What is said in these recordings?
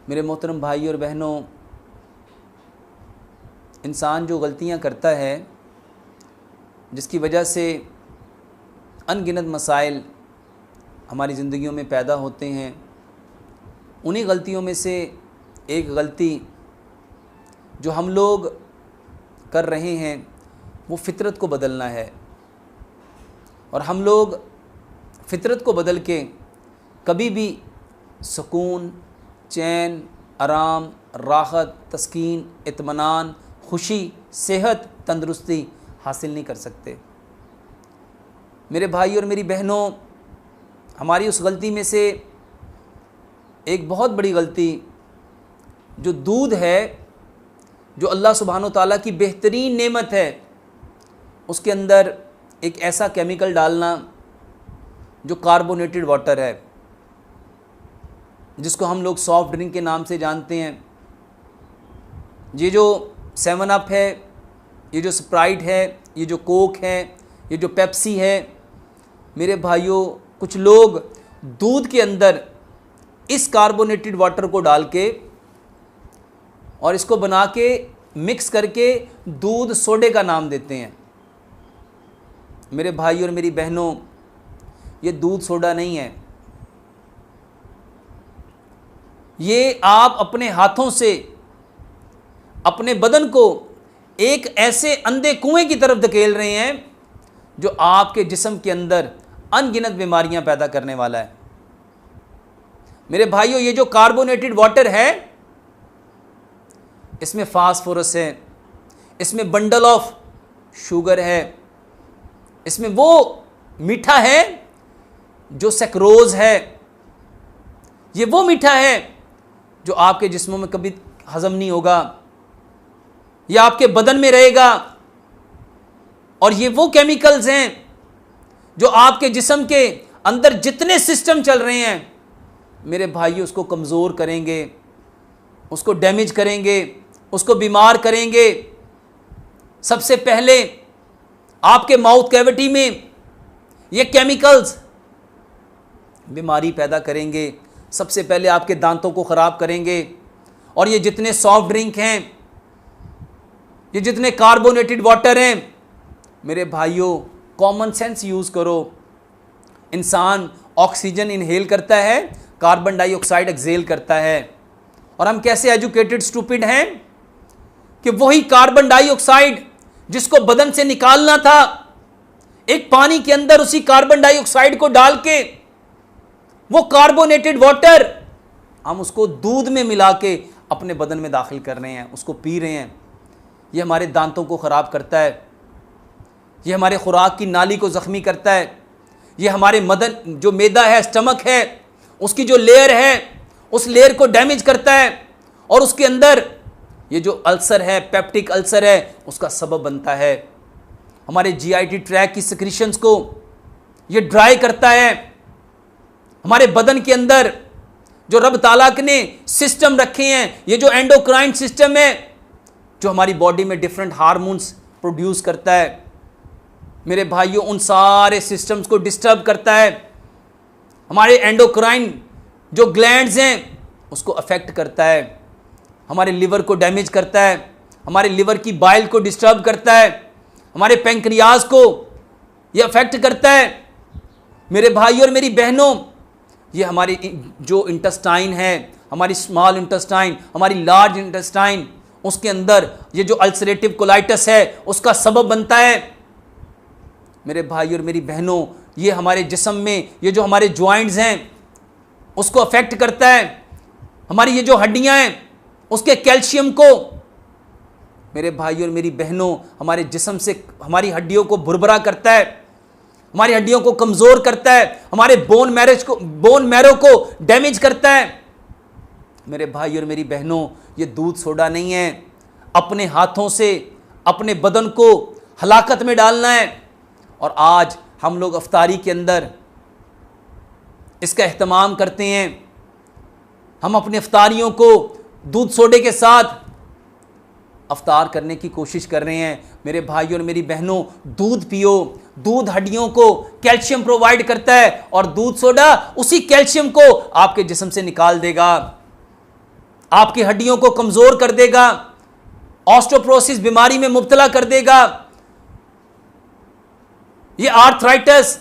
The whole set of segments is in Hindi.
मेरे मोहतरम भाई और बहनों, इंसान जो गलतियां करता है जिसकी वजह से अनगिनत मसाइल हमारी ज़िंदगियों में पैदा होते हैं, उन्हीं गलतियों में से एक गलती जो हम लोग कर रहे हैं वो फ़ितरत को बदलना है। और हम लोग फ़ितरत को बदल के कभी भी सुकून, चैन, आराम, राहत, तस्कीन, इत्मीनान, खुशी, सेहत, तंदुरुस्ती हासिल नहीं कर सकते। मेरे भाई और मेरी बहनों, हमारी उस गलती में से एक बहुत बड़ी गलती जो दूध है, जो अल्लाह सुब्हानो तआला की बेहतरीन नेमत है, उसके अंदर एक ऐसा केमिकल डालना जो कार्बोनेटेड वाटर है, जिसको हम लोग सॉफ्ट ड्रिंक के नाम से जानते हैं। ये जो 7 अप है, ये जो स्प्राइट है, ये जो कोक है, ये जो पेप्सी है, मेरे भाइयों, कुछ लोग दूध के अंदर इस कार्बोनेटेड वाटर को डाल के और इसको बना के मिक्स करके दूध सोडे का नाम देते हैं। मेरे भाई और मेरी बहनों, ये दूध सोडा नहीं है। ये आप अपने हाथों से अपने बदन को एक ऐसे अंधे कुएं की तरफ धकेल रहे हैं जो आपके जिस्म के अंदर अनगिनत बीमारियां पैदा करने वाला है। मेरे भाइयों, ये जो कार्बोनेटेड वाटर है, इसमें फास्फोरस है, इसमें बंडल ऑफ शुगर है, इसमें वो मीठा है जो सेक्रोज है। ये वो मीठा है जो आपके जिस्मों में कभी हजम नहीं होगा, यह आपके बदन में रहेगा। और ये वो केमिकल्स हैं जो आपके जिस्म के अंदर जितने सिस्टम चल रहे हैं, मेरे भाइयों, उसको कमज़ोर करेंगे, उसको डैमेज करेंगे, उसको बीमार करेंगे। सबसे पहले आपके माउथ कैविटी में ये केमिकल्स बीमारी पैदा करेंगे। सबसे पहले आपके दांतों को ख़राब करेंगे। और ये जितने सॉफ्ट ड्रिंक हैं, ये जितने कार्बोनेटेड वाटर हैं, मेरे भाइयों, कॉमन सेंस यूज़ करो। इंसान ऑक्सीजन इनहेल करता है, कार्बन डाइऑक्साइड एक्सहेल करता है। और हम कैसे एजुकेटेड स्टूपिड हैं कि वही कार्बन डाइऑक्साइड जिसको बदन से निकालना था, एक पानी के अंदर उसी कार्बन डाइऑक्साइड को डाल के वो कार्बोनेटेड वाटर हम उसको दूध में मिला के अपने बदन में दाखिल कर रहे हैं, उसको पी रहे हैं। ये हमारे दांतों को ख़राब करता है, ये हमारे खुराक की नाली को ज़ख्मी करता है, ये हमारे मदन जो मैदा है, स्टमक है, उसकी जो लेयर है, उस लेयर को डैमेज करता है। और उसके अंदर ये जो अल्सर है, पेप्टिक अल्सर है, उसका सबब बनता है। हमारे जीआईटी ट्रैक की सिक्रीशंस को ये ड्राई करता है। हमारे बदन के अंदर जो रब ताला ने सिस्टम रखे हैं, ये जो एंडोक्राइन सिस्टम है, जो हमारी बॉडी में डिफरेंट हार्मोन्स प्रोड्यूस करता है, मेरे भाइयों, उन सारे सिस्टम्स को डिस्टर्ब करता है। हमारे एंडोक्राइन जो ग्लैंड्स हैं उसको अफेक्ट करता है, हमारे लिवर को डैमेज करता है, हमारे लिवर की बाइल को डिस्टर्ब करता है, हमारे पैंक्रियाज को यह अफेक्ट करता है। मेरे भाई और मेरी बहनों, ये हमारी जो इंटेस्टाइन है, हमारी स्मॉल इंटेस्टाइन, हमारी लार्ज इंटेस्टाइन, उसके अंदर ये जो अल्सरेटिव कोलाइटिस है उसका सबब बनता है। मेरे भाई और मेरी बहनों, ये हमारे जिस्म में ये जो हमारे जॉइंट्स हैं उसको अफेक्ट करता है। हमारी ये जो हड्डियां हैं उसके कैल्शियम को, मेरे भाई और मेरी बहनों, हमारे जिस्म से हमारी हड्डियों को भुरभुरा करता है, हमारी हड्डियों को कमज़ोर करता है, हमारे बोन मैरो को डैमेज करता है। मेरे भाई और मेरी बहनों, ये दूध सोडा नहीं है। अपने हाथों से अपने बदन को हलाकत में डालना है। और आज हम लोग अफ्तारी के अंदर इसका एहतमाम करते हैं। हम अपने अफ्तारियों को दूध सोडे के साथ अफ्तार करने की कोशिश कर रहे हैं। मेरे भाइयों और मेरी बहनों, दूध पियो। दूध हड्डियों को कैल्शियम प्रोवाइड करता है और दूध सोडा उसी कैल्शियम को आपके जिस्म से निकाल देगा। आपकी हड्डियों को कमजोर कर देगा, ऑस्टियोपोरोसिस बीमारी में मुब्तला कर देगा। ये आर्थराइटिस,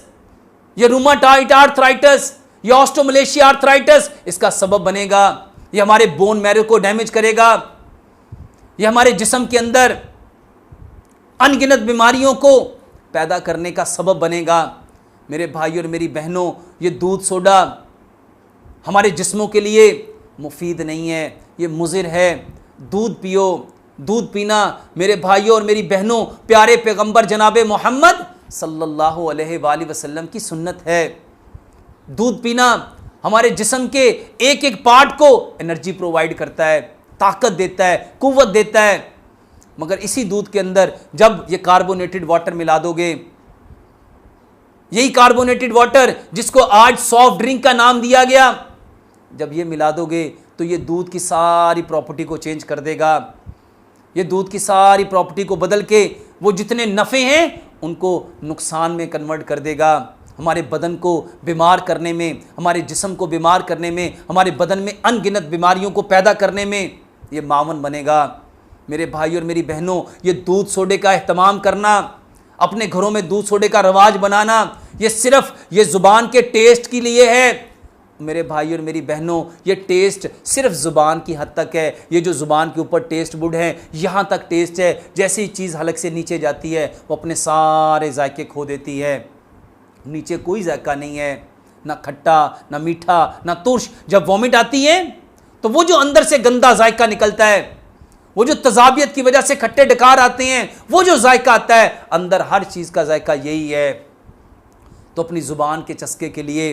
ये रूमाटॉइड आर्थराइटिस, ये ऑस्टियोमलेशिया आर्थराइटिस इसका सबब बनेगा। ये हमारे बोन मैरो को डैमेज करेगा। ये हमारे जिस्म के अंदर अनगिनत बीमारियों को पैदा करने का सबब बनेगा। मेरे भाई और मेरी बहनों, ये दूध सोडा हमारे जिस्मों के लिए मुफीद नहीं है, ये मुज़िर है। दूध पियो। दूध पीना मेरे भाइयों और मेरी बहनों प्यारे पैगंबर जनाब मोहम्मद सल्लल्लाहु अलैहि वसल्लम की सुन्नत है। दूध पीना हमारे जिस्म के एक एक पार्ट को एनर्जी प्रोवाइड करता है, ताकत देता है, कुव्वत देता है। मगर इसी दूध के अंदर जब ये कार्बोनेटेड वाटर मिला दोगे, यही कार्बोनेटेड वाटर जिसको आज सॉफ्ट ड्रिंक का नाम दिया गया, जब ये मिला दोगे तो ये दूध की सारी प्रॉपर्टी को चेंज कर देगा। ये दूध की सारी प्रॉपर्टी को बदल के वो जितने नफ़े हैं उनको नुकसान में कन्वर्ट कर देगा। हमारे बदन को बीमार करने में, हमारे जिस्म को बीमार करने में, हमारे बदन में अनगिनत बीमारियों को पैदा करने में ये मावन बनेगा। मेरे भाई और मेरी बहनों, ये दूध सोडे का एहतमाम करना, अपने घरों में दूध सोडे का रवाज बनाना, ये सिर्फ ये ज़ुबान के टेस्ट के लिए है। मेरे भाई और मेरी बहनों, ये टेस्ट सिर्फ ज़ुबान की हद तक है। ये जो ज़ुबान के ऊपर टेस्ट बुड है, यहाँ तक टेस्ट है। जैसे ही चीज़ हलक से नीचे जाती है वो अपने सारे जायके खो देती है। नीचे कोई जायका नहीं है, ना खट्टा, ना मीठा, ना तुर्श। जब वॉमिट आती है तो वो जो अंदर से गंदा जायका निकलता है, वो जो तजाबियत की वजह से खट्टे डकार आते हैं, वो जो जायका आता है, अंदर हर चीज़ का जायका यही है। तो अपनी ज़ुबान के चस्के के लिए,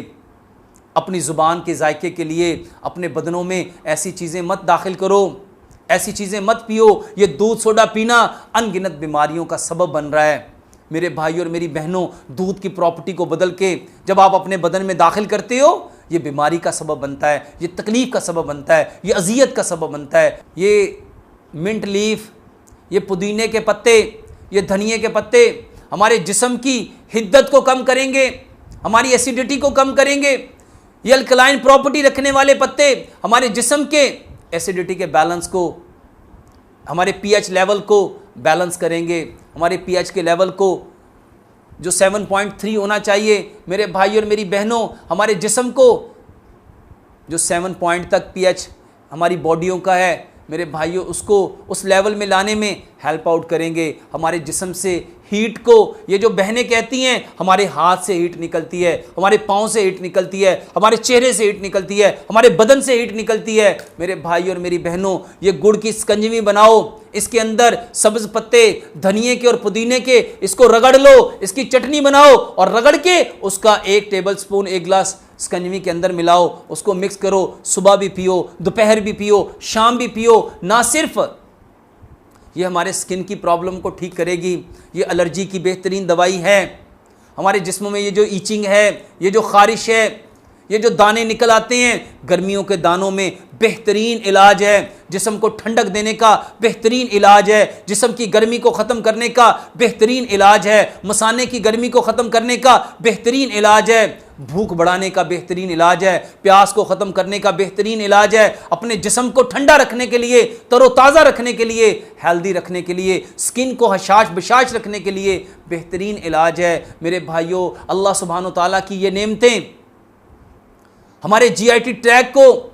अपनी ज़ुबान के जायके के लिए अपने बदनों में ऐसी चीज़ें मत दाखिल करो, ऐसी चीज़ें मत पियो। ये दूध सोडा पीना अनगिनत बीमारियों का सबब बन रहा है। मेरे भाई और मेरी बहनों, दूध की प्रॉपर्टी को बदल के जब आप अपने बदन में दाखिल करते हो, ये बीमारी का सबब बनता है, ये तकलीफ़ का सबब बनता है, ये अजियत का सबब बनता है। ये मिंट लीफ, ये पुदीने के पत्ते, ये धनिए के पत्ते हमारे जिस्म की हिद्दत को कम करेंगे, हमारी एसिडिटी को कम करेंगे। ये अल्कलाइन प्रॉपर्टी रखने वाले पत्ते हमारे जिस्म के एसिडिटी के बैलेंस को, हमारे पीएच लेवल को बैलेंस करेंगे। हमारे पीएच के लेवल को जो 7.3 होना चाहिए, मेरे भाई और मेरी बहनों, हमारे जिस्म को जो 7 पॉइंट तक पीएच हमारी बॉडियों का है, मेरे भाइयों, उसको उस लेवल में लाने में हेल्प आउट करेंगे। हमारे जिस्म से हीट को, ये जो बहनें कहती हैं, हमारे हाथ से हीट निकलती है, हमारे पाँव से हीट निकलती है, हमारे चेहरे से हीट निकलती है, हमारे बदन से हीट निकलती है। मेरे भाई और मेरी बहनों, ये गुड़ की स्कंजवी बनाओ, इसके अंदर सब्ज़ पत्ते धनिए के और पुदीने के, इसको रगड़ लो, इसकी चटनी बनाओ और रगड़ के उसका 1 टेबल स्पून 1 गिलास स्कंजवी के अंदर मिलाओ, उसको मिक्स करो। सुबह भी पियो, दोपहर भी पियो, शाम भी पियो। ना सिर्फ ये हमारे स्किन की प्रॉब्लम को ठीक करेगी, ये एलर्जी की बेहतरीन दवाई है। हमारे जिस्म में ये जो ईचिंग है, ये जो खारिश है, ये जो दाने निकल आते हैं, गर्मियों के दानों में बेहतरीन इलाज है। जिस्म को ठंडक देने का बेहतरीन इलाज है, जिस्म की गर्मी को ख़त्म करने का बेहतरीन इलाज है, मसाने की गर्मी को ख़त्म करने का बेहतरीन इलाज है, भूख बढ़ाने का बेहतरीन इलाज है, प्यास को ख़त्म करने का बेहतरीन इलाज है, अपने जिस्म को ठंडा रखने के लिए, तरोताज़ा रखने के लिए, हेल्दी रखने के लिए, स्किन को हशाश बशाश रखने के लिए बेहतरीन इलाज है। मेरे भाइयों, अल्लाह सुब्हानो ताला की ये नेमतें हमारे जीआईटी ट्रैक को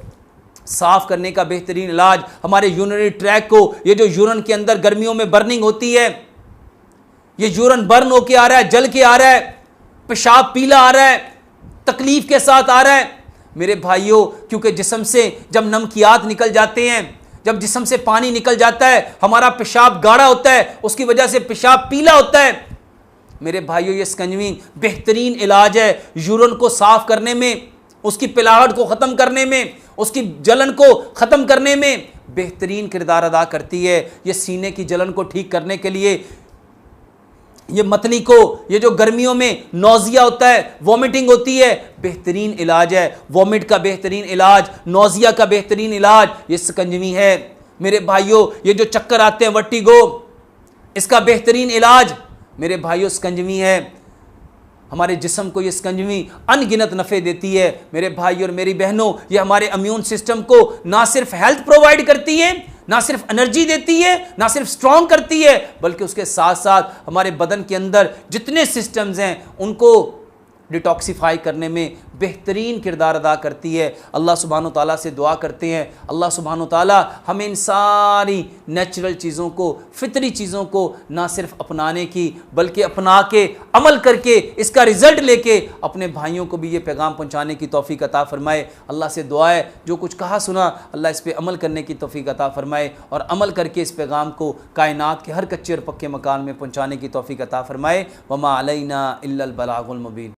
साफ करने का बेहतरीन इलाज, हमारे यूरिनरी ट्रैक को, ये जो यूरिन के अंदर गर्मियों में बर्निंग होती है, ये यूरिन बर्न होके आ रहा है, जल के आ रहा है, पेशाब पीला आ रहा है, तकलीफ के साथ आ रहा है। मेरे भाइयों, क्योंकि जिस्म से जब नमकियात निकल जाते हैं, जब जिस्म से पानी निकल जाता है, हमारा पेशाब गाढ़ा होता है, उसकी वजह से पेशाब पीला होता है। मेरे भाइयों, ये स्कंजवी बेहतरीन इलाज है यूरिन को साफ करने में, उसकी पिलाहट को ख़त्म करने में, उसकी जलन को ख़त्म करने में बेहतरीन किरदार अदा करती है। ये सीने की जलन को ठीक करने के लिए, ये मतली को, ये जो गर्मियों में नौजिया होता है, वॉमिटिंग होती है, बेहतरीन इलाज है। वॉमिट का बेहतरीन इलाज, नौजिया का बेहतरीन इलाज ये स्कंजवी है। मेरे भाइयों, ये जो चक्कर आते हैं, वर्टिगो, इसका बेहतरीन इलाज मेरे भाइयों स्कंजवी है। हमारे जिस्म को ये स्कंजवी अनगिनत नफ़े देती है। मेरे भाई और मेरी बहनों, ये हमारे इम्यून सिस्टम को ना सिर्फ हेल्थ प्रोवाइड करती है, ना सिर्फ एनर्जी देती है, ना सिर्फ स्ट्रॉन्ग करती है, बल्कि उसके साथ साथ हमारे बदन के अंदर जितने सिस्टम्स हैं उनको डिटॉक्सिफाई करने में बेहतरीन किरदार अदा करती है। अल्लाह सुब्हानो ताला से दुआ करते हैं, अल्लाह सुब्हानो ताला हमें इन सारी नेचुरल चीज़ों को, फितरी चीज़ों को ना सिर्फ अपनाने की बल्कि अपना के अमल करके इसका रिज़ल्ट लेके अपने भाइयों को भी ये पैगाम पहुँचाने की तौफीक अता फ़रमाए। अल्लाह से दुआ है जो कुछ कहा सुना अल्लाह इस पर अमल करने की तौफीक अता फ़रमाए और अमल करके इस पैगाम को कायनात के हर कच्चे और पक्के मकान में पहुँचाने की तौफीक अता फ़रमाए। वमा अलैना इल्लल बलागुल मुबीन।